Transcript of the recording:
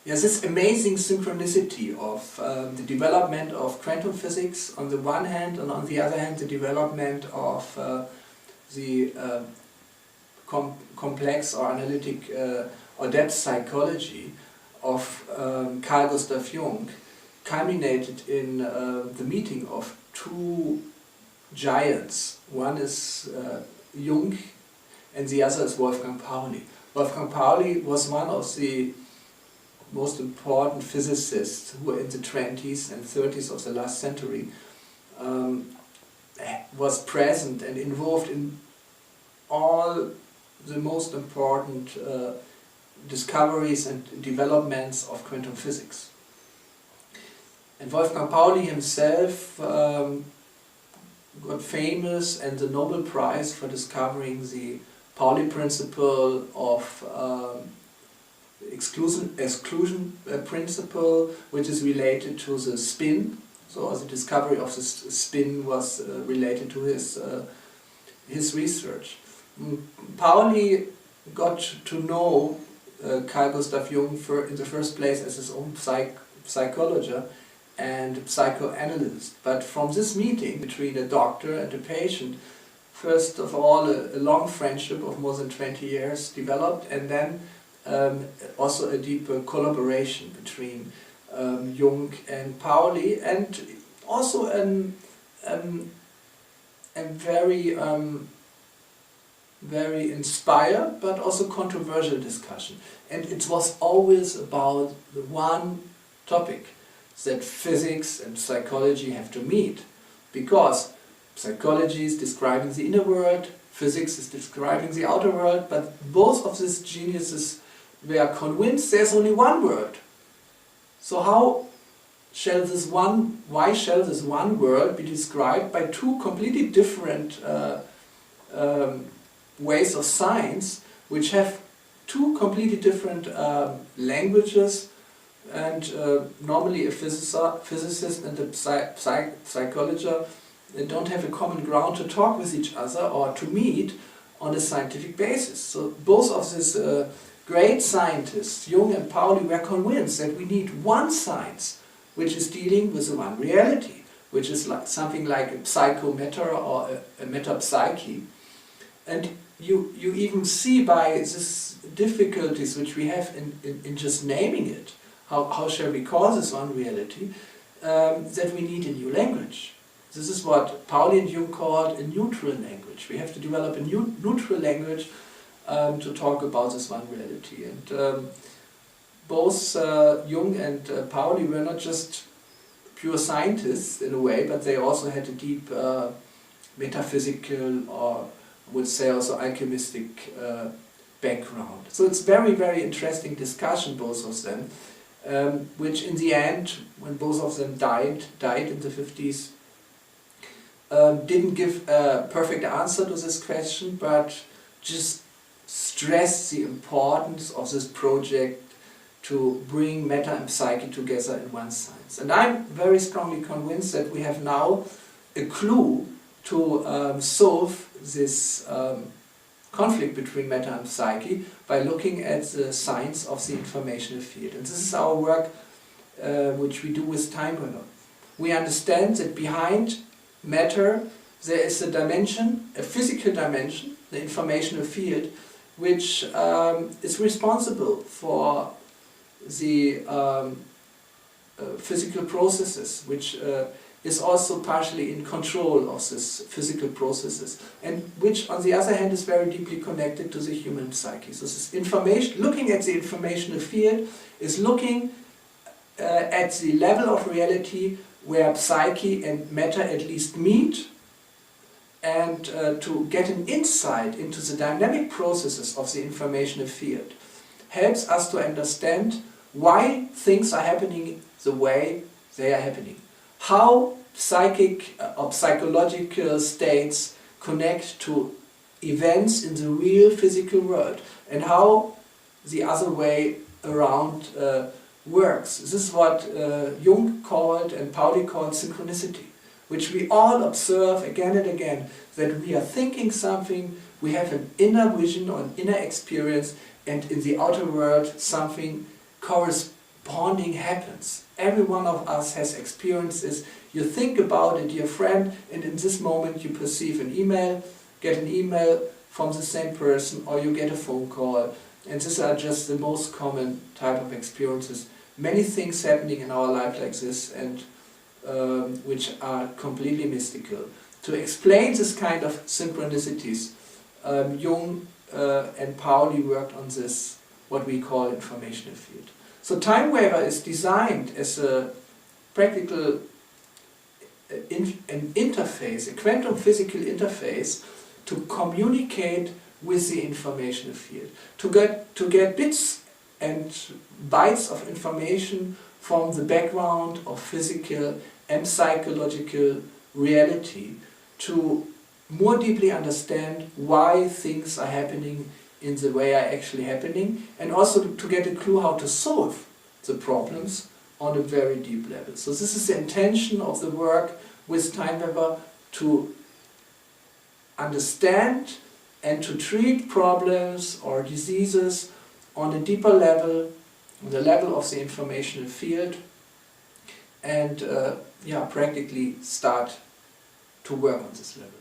Yes, this amazing synchronicity of the development of quantum physics on the one hand, and on the other hand the development of the complex or analytic or depth psychology of Carl Gustav Jung culminated in the meeting of two giants. One is Jung and the other is Wolfgang Pauli. Wolfgang Pauli was one of the most important physicists who in the 20s and 30s of the last century was present and involved in all the most important discoveries and developments of quantum physics. And Wolfgang Pauli himself got famous and the Nobel Prize for discovering the Pauli principle of exclusion principle, which is related to the spin. So the discovery of the spin was related to his research. Pauli got to know Carl Gustav Jung in the first place as his own psychologist and psychoanalyst. But from this meeting between a doctor and a patient, first of all a long friendship of more than 20 years developed, and then also a deeper collaboration between Jung and Pauli, and also a very inspired but also controversial discussion. And it was always about the one topic, that physics and psychology have to meet, because psychology is describing the inner world, physics is describing the outer world, but both of these geniuses were convinced there's only one world. So why shall this one world be described by two completely different ways of science, which have two completely different languages, and normally a physicist and a psychologist don't have a common ground to talk with each other or to meet on a scientific basis. So both of these great scientists, Jung and Pauli, were convinced that we need one science which is dealing with the one reality, which is like something like a psychomatter or a metapsyche. And you even see by these difficulties which we have in just naming it, how shall we call this one reality, that we need a new language. This is what Pauli and Jung called a neutral language. We have to develop a new neutral language to talk about this one reality. And both Jung and Pauli were not just pure scientists in a way, but they also had a deep metaphysical, or I would say also alchemistic background. So it's very, very interesting discussion, both of them, which in the end, when both of them died in the 50s, didn't give a perfect answer to this question, but just stressed the importance of this project to bring matter and psyche together in one science. And I'm very strongly convinced that we have now a clue to solve this conflict between matter and psyche by looking at the science of the informational field. And this is our work which we do with TimeWaver. We understand that behind matter there is a dimension, a physical dimension, the informational field, which is responsible for the physical processes, which is also partially in control of these physical processes, and which on the other hand is very deeply connected to the human psyche. So this information, looking at the informational field, is looking at the level of reality where psyche and matter at least meet, and to get an insight into the dynamic processes of the informational field helps us to understand why things are happening the way they are happening, how psychic or psychological states connect to events in the real physical world, and how the other way around works. This is what Jung called and Pauli called synchronicity, which we all observe again and again, that we are thinking something, we have an inner vision or an inner experience, and in the outer world something bonding happens. Every one of us has experiences. You think about a dear friend, and in this moment you perceive an email, get an email from the same person, or you get a phone call. And these are just the most common type of experiences. Many things happening in our life like this, and which are completely mystical. To explain this kind of synchronicities, Jung and Pauli worked on this, what we call informational field. So TimeWaver is designed as a practical an interface, a quantum physical interface, to communicate with the informational field, to get bits and bytes of information from the background of physical and psychological reality, to more deeply understand why things are happening in the way are actually happening, and also to get a clue how to solve the problems on a very deep level. So this is the intention of the work with TimeWaver, to understand and to treat problems or diseases on a deeper level, on the level of the informational field, and practically start to work on this level.